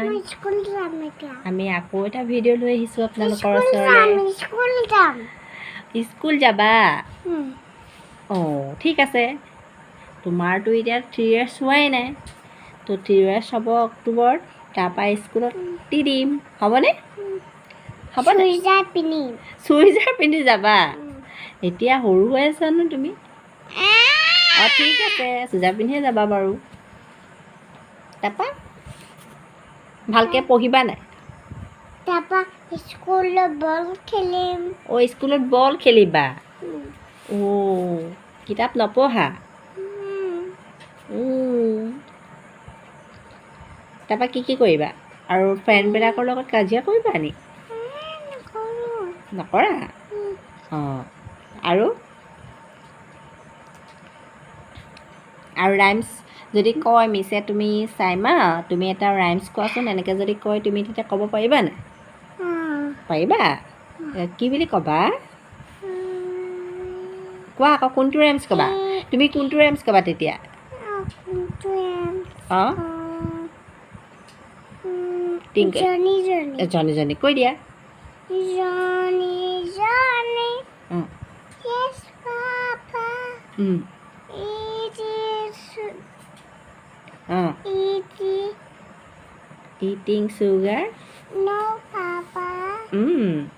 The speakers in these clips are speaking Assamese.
এভৰিৱান আমি আকৌ এটা ভিডিঅ' লৈ আহিছোঁ আপোনালোকৰ ওচৰলৈ স্কুল যাবা অঁ ঠিক আছে তোমাৰতো এতিয়া 3 years হোৱাই নাই তো 3 years হ'ব অক্টোবৰত তাৰপৰা স্কুলত দি দিম হ'বনে হ'বনে চুইজাৰ পিন্ধি যাবা এতিয়া সৰু হৈ আছা ন তুমি অঁ ঠিক আছে চুইজাৰ পিন্ধিয়ে যাবা বাৰু তাৰপৰা ভালকৈ পঢ়িবা নাই অঁ স্কুলত বল খেলিবা অঁ কিতাপ নপঢ়া তাৰপৰা কি কৰিবা আৰু ফ্ৰেণ্ডবিলাকৰ লগত কাজিয়া কৰিবা নি নকৰা অঁ আৰু ৰাইমছ যদি কয় মিছে তুমি চাইমা তুমি এটা ৰাইমছ কোৱাচোন এনেকৈ যদি কয় তুমি তেতিয়া ক'ব পাৰিবা নাই পাৰিবা কি বুলি ক'বা কোৱা আকৌ কোনটো ৰাইমছ ক'বা তুমি কোনটো ৰাইমছ ক'বা তেতিয়া অঁ জনি কৈ দিয়া Eating sugar? No, Papa.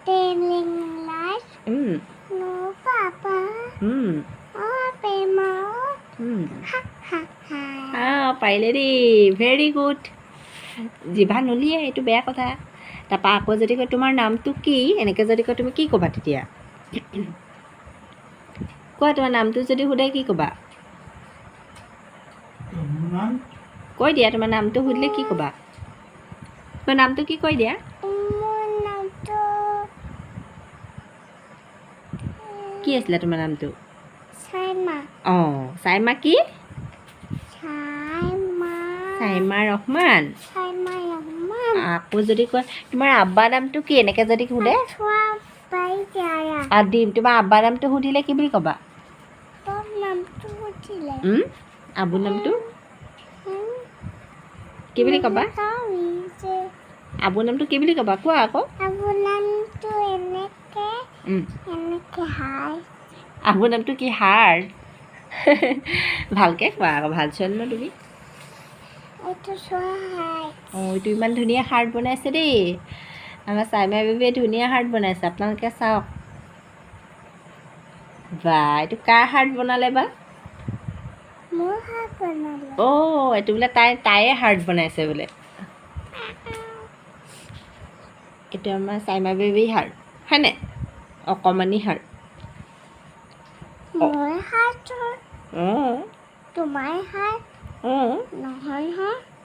Telling lies? Mm. No, Papa. Open mouth. Ha ha ha. পাৰিলে দেই ভেৰি গুড জিভা নলিয়ে এইটো বেয়া কথা তাৰপৰা আকৌ যদি কয় তোমাৰ নামটো কি এনেকৈ যদি কয় তুমি কি ক'বা তেতিয়া কোৱা তোমাৰ নামটো যদি সোধে কি ক'বা কৈ দিয়া তোমাৰ নামটো সুধিলে কি ক'বা তোমাৰ নামটো কি কৈ দিয়া কি আছিলে তোমাৰ নামটো অঁ চাইমা কি চাইমা ৰহমান আকৌ যদি কয় তোমাৰ আব্বা নামটো কি এনেকৈ যদি সোধে দিম তোমাৰ আব্বা নামটো সুধিলে কি বুলি ক'বা আবুৰ নামটো কি বুলি ক'বা আবুৰ নামটো কি বুলি ক'বা কোৱা আকৌ আবুৰ নামটো কি হাৰ ভালকৈ কোৱা আকৌ ভাল ছোৱালী ন তুমি অঁ এইটো ইমান ধুনীয়া হাৰ্ট বনাইছে দেই আমাৰ চাইমা বেবীয়ে ধুনীয়া হাৰ্ট বনাইছে আপোনালোকে চাওক বা এইটো কাৰ হাৰ্ট বনালে বা অঁ এইটো বোলে তাইয়ে হাৰ্ট বনাইছে বোলে এইটো আমাৰ চাইমা বেবী হাৰ্ট হয়নে অকণমানি হাৰ্ট অঁ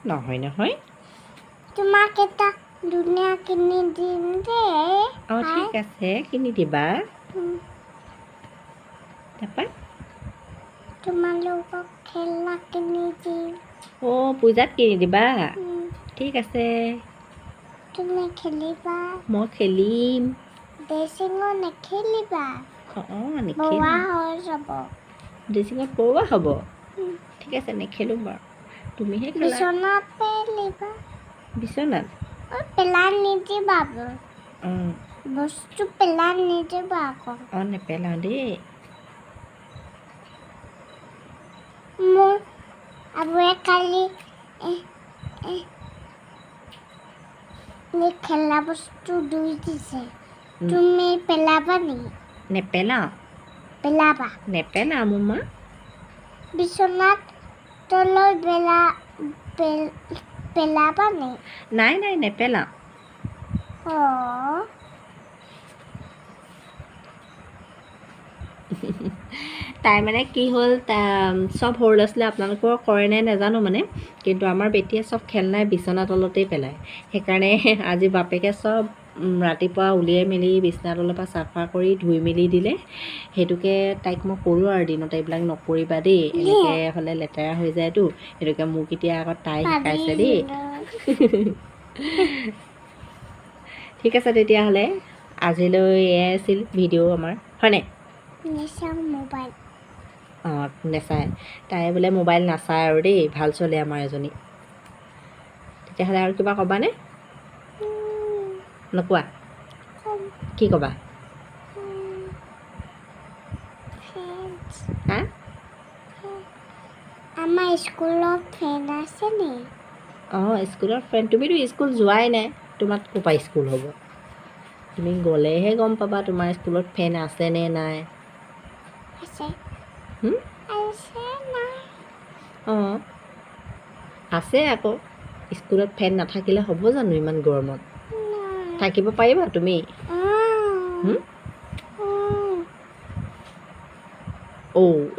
নহয় তোমাক এটা ধুনীয়া কিনি দিম দেই অঁ ঠিক আছে কিনি দিবা তাৰপৰা তোমালোকক খেলা কিনি দিম অঁ পূজাত কিনি দিবা ঠিক আছে তুমি খেলিবা মই খেলিম ড্ৰেছিঙত নেখেলিবা অঁ বৌৱা হৈ যাব ড্ৰেছিঙত পৰুৱা হ'ব ঠিক আছে নেখেলোঁ বাৰু তুমিহে খেলা বিচনাত পেলিবা বিচনাত পেলাই নিদিবা বস্তু পেলাই নিদিবা আকৌ অঁ নেপেলাওঁ দেই মোৰ আবুৱে কালি খেলা বস্তু দুই দিছে তুমি পেলাবা নেকি নেপেলাওঁ নেপেলাওঁ মোৰ মা বিচনাত তলৈ পেলাবা নেকি নাই নেপেলাওঁ তাই মানে কি হ'ল চব সৰু ল'ৰা ছোৱালী আপোনালোকৰ কৰে নে নাজানো মানে কিন্তু আমাৰ বেটীয়ে চব খেলনাই বিচনা তলতেই পেলায় সেইকাৰণে আজি বাপেকে চব ৰাতিপুৱা উলিয়াই মেলি বিচনা তলৰ পৰা চাফা কৰি ধুই মেলি দিলে সেইটোকে তাইক মই ক'লোঁ আৰু দিনত এইবিলাক নকৰিবা দেই এনেকৈ হ'লে লেতেৰা হৈ যায়তো সেইটোকে মোক এতিয়া আগত তাই শিকাইছে দেই ঠিক আছে তেতিয়াহ'লে আজিলৈ এয়াই আছিল ভিডিঅ' আমাৰ হয়নে অঁ নেচায় তাই বোলে মোবাইল নাচায় আৰু দেই ভাল ছোৱালী আমাৰ এজনী তেতিয়াহ'লে আৰু কিবা ক'বানে নকোৱা কি ক'বা হা আমাৰ স্কুলত ফ্ৰেণ্ড আছে নি অঁ স্কুলৰ ফ্ৰেণ্ড তুমিতো স্কুল যোৱাই নাই তোমাৰ ক'ৰ পৰা স্কুল হ'ব তুমি গ'লেহে গম পাবা তোমাৰ স্কুলত ফ্ৰেণ্ড আছে নে নাই আছে হুম? আছে নাই অঁ আছে আকৌ স্কুলত ফেন নাথাকিলে হ'ব জানো ইমান গৰমত থাকিব পাৰিবা তুমি হুম? অ'